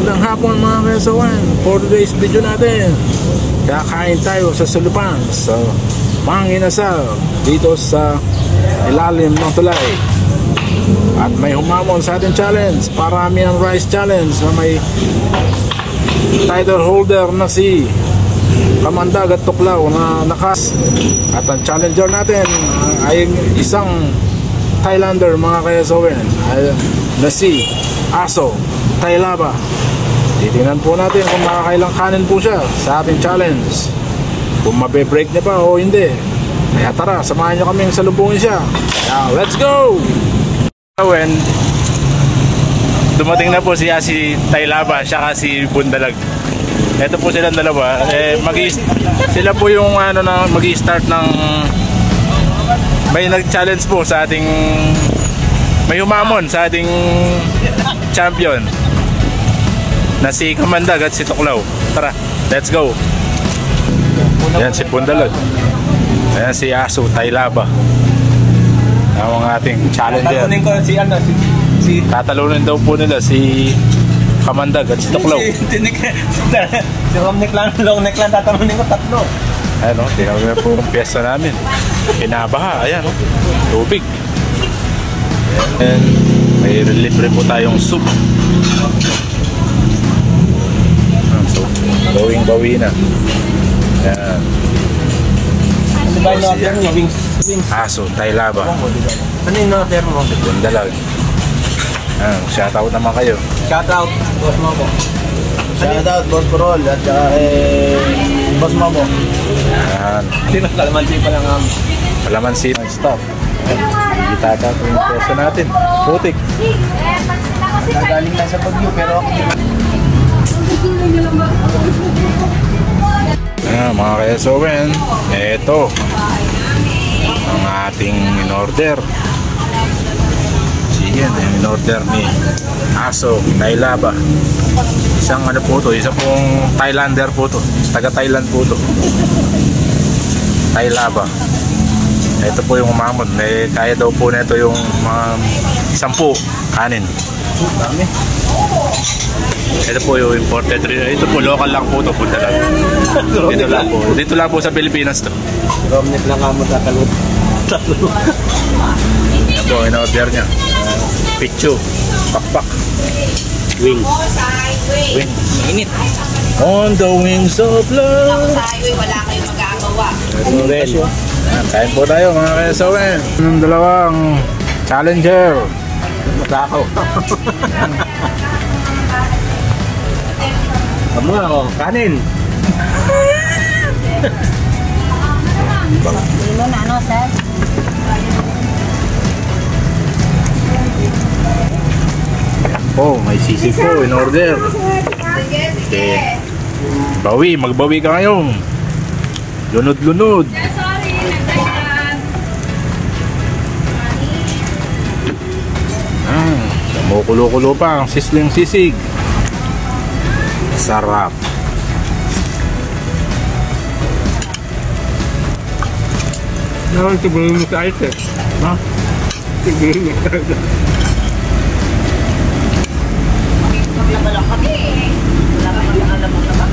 Magandang hapon mga kasawan. For today's video natin, kakain tayo sa Sulupan, sa Manginasal, dito sa ilalim ng tulay. At may humamon sa ating challenge, Parami ang Rice Challenge, na may title holder na si Kamandag at Tuklaw na nakas. At ang challenger natin ay isang Thailander mga kasawan, na si Aso Tailaba. Titingnan po natin kung makakailang kanin po siya sa ating challenge, kung mabe-break niya pa o hindi. Kaya tara, samahan niyo kami sa lubungin siya. Now, let's go! When dumating na po si Tailaba siya si Bundalag. Ito po silang dalawa. Sila po yung mag-i-start ng may nag-challenge po sa ating, may humamon sa ating champion na si Kamandag at si Tuklaw. Tara, let's go. Yan si Bundalag. Ayan si Aso Tailaba, ang ating challenger. Tatalunin ko si tatalunin daw po nila si Kamandag at si Tuklaw. Si long neck lang tatalunin ko, tatlo. Ayan o, tinawag po ang piyesta namin. Kinabaha, ayan o, tubig. And may libre po tayong soup. So, bawing-bawi na. Ayan. Aso Tailaba. Ano yung no-order mo? Bundalag. Ayan, shoutout naman kayo. Shoutout, boss mo po. Shoutout, boss Corol. At saka boss mo po. Ayan. Kalamansi pa lang ang Kalamansi. Stop. Hindi tata po yung peso natin. Putik. nagaling lang sa Bagyo pero ako mga kayasowen, eto ang ating in-order. Yan, yung in-order ni Aso Tailaba. Isang po to, isa pong Thailander po to, taga Thailand po to, Tailaba. Ito po yung umamon, kaya daw po nito yung mga 10 kanin. dami. Ito po yung imported. Ito po local lang po to, punta lang. Dito lang po sa Pilipinas to. Romnet lang kamo tatalot. Yan po, in-order niya. Pichu, pakpak, Wings. init. On the wings of love. Wala kayong magagawa. Kain po tayo mga kayasawen. Yung dalawang challenger. Matakaw. Kamu nga ako, kanin. Ano na ano, sir? Oh, may sisig po in order. Okay. Bawi, magbawi ka ngayon. Lunod-lunod. Kumukulo-kulo pa ang sisling sisig. Sarap. Naman tibunin mo sa ice eh. Ha? Tibunin mo sa ice. Maglabalang kami eh. Wala ka maglabalang naman.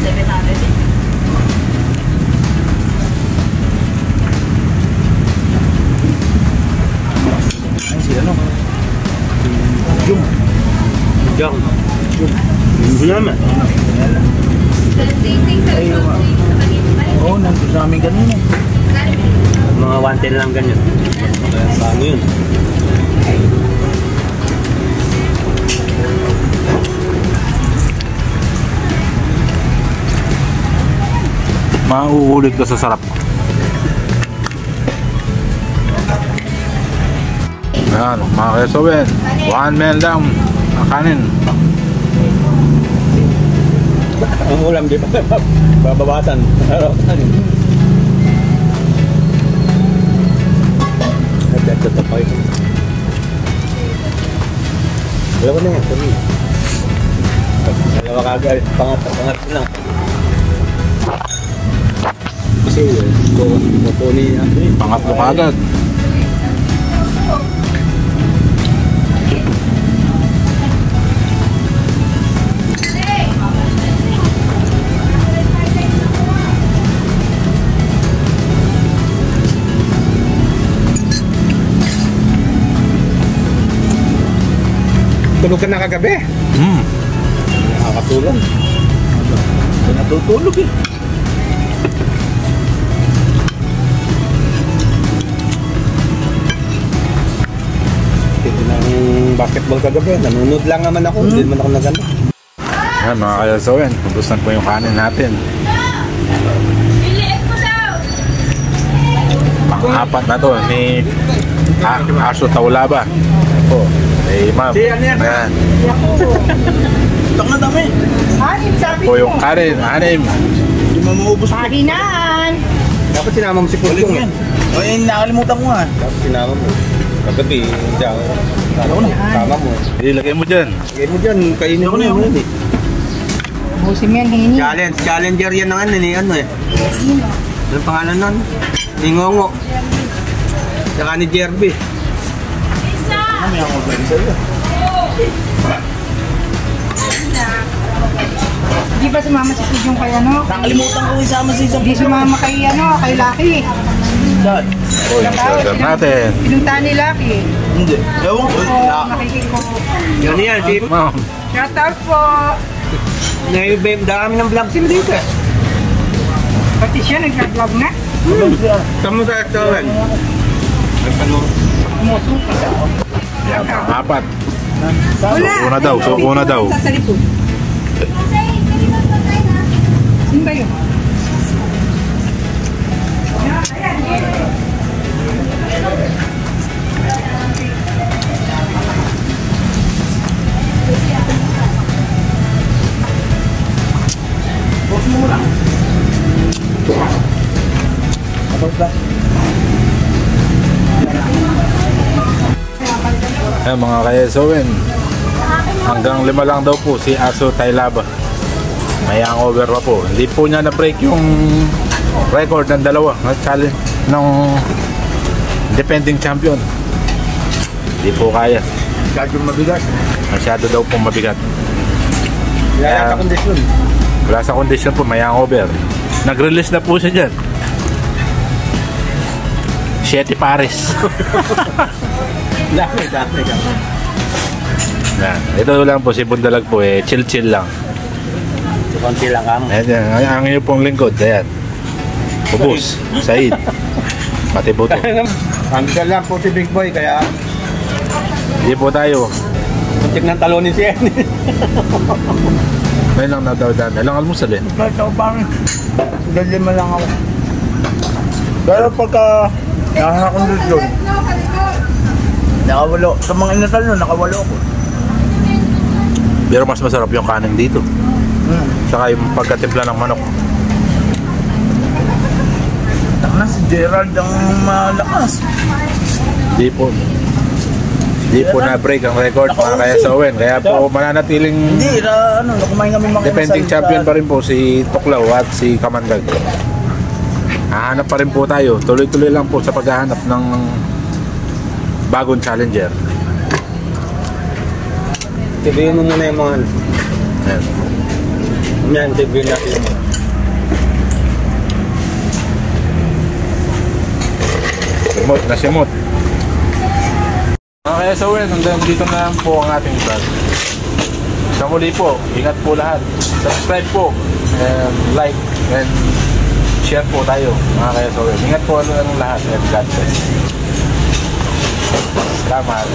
700 eh. Ay, si ano? Jong. Hindi naman. Oo, nandun sa amin ganun eh. Mga 110 lang ganyan. Paano yun? Mauulit ka sa sarap. Ayan, mga kayasawen, 1 man lang ang kanin. Ang ulam di ba? Babawasan. Araw-araw. Ito pa ito. Dalawa na yan. Dalawa kagad. Pangat lang. Kasi mapuni niya. Pangatlo kagad. Natulog ka na kagabi. Nakakatulog. Natutulog eh. Ito ng basketball kagabi. Nanonood lang naman ako. Hindi naman ako nagano. Ayan mga kayasawen, kubusan po yung kanin natin. Pang-apat na to ni Aso Taulaba. Po. Eh, ma'am. Ayan. Ito nga dami. Po yung kanin, anim. Hindi mo maubos. Paginan! Dapat sinama mo si Pulong eh. O yun, nakalimutan ko nga. Dapat sinama mo. Kagabi, hindi ako. Sama mo. Ilagay mo dyan. Lagay mo dyan, kainin ko na yun eh. Busin mo yan, Hini. Challenger yan ng ano eh. Anong pangalan nun? Ni Ngongo. Saka ni Jerby. Kami ako ba rin sa'yo? Di ba sumama si Sid yung kay ano? Nakalimutan ko isama sa isang Di sumama kay ano, kay Lucky. saan? Po yung burger natin. Pinunta ni Lucky. Hindi. Ewan ko. Oo, nakikiko. Yan yan, si... Ma'am. Shout out po. Dami ng vlog sim dito eh. Pati siya nag-vlog na. Tama sa restaurant. Yan, pang-apat. Wala. Suko na daw, suko na daw. Sa likod. Sino ba yun? Ayan mga kayasawen, hanggang 5 lang daw po si Aso Tailaba. May hangover pa po. Hindi po niya na-break yung record ng dalawa na challenge ng defending champion. Hindi po kaya. Masyado mabigat. Masyado daw po mabigat. Wala sa kondisyon. Wala sa kondisyon po, may hangover. Nag-release na po siya dyan. 7 pares. Dami. Yan. Ito lang po si Bundalag po eh, chill lang. So, konti lang kamo. Ayan, ang iyo pong lingkod, ayan. Ubus, Said. Pati buto. Hanggang lang po si Big Boy, kaya Hindi po tayo. muntik ng talonin siya. May lang na daw dami. Alang almusal eh. Kahit ako bang lima lang ako. Pero pagka nakakakondisyon, nakawalo. Sa mga inasal nun, nakawalo ako. Pero mas masarap yung kanin dito. Saka yung pagkatimpla ng manok. Na si Gerald ang malakas. Hindi po. Hindi po na-break ang record mga kayasawen. Kaya po mananatiling Hindi, kumain kami mga defending champion pa rin po si Tuklaw at si Kamandag. Hahanap pa rin po tayo. Tuloy-tuloy lang po sa paghahanap ng bagong challenger. Tibihin mo muna yung mga ano. Ayan. Yan, tibihin natin yung mga. Simot na simot. Mga kayasawen, hanggang dito na lang po ang ating vlog. Sa muli po, ingat po lahat. Subscribe po, and like, and share po tayo mga kayasawen. Ingat po ang lahat, and God bless. Salamat.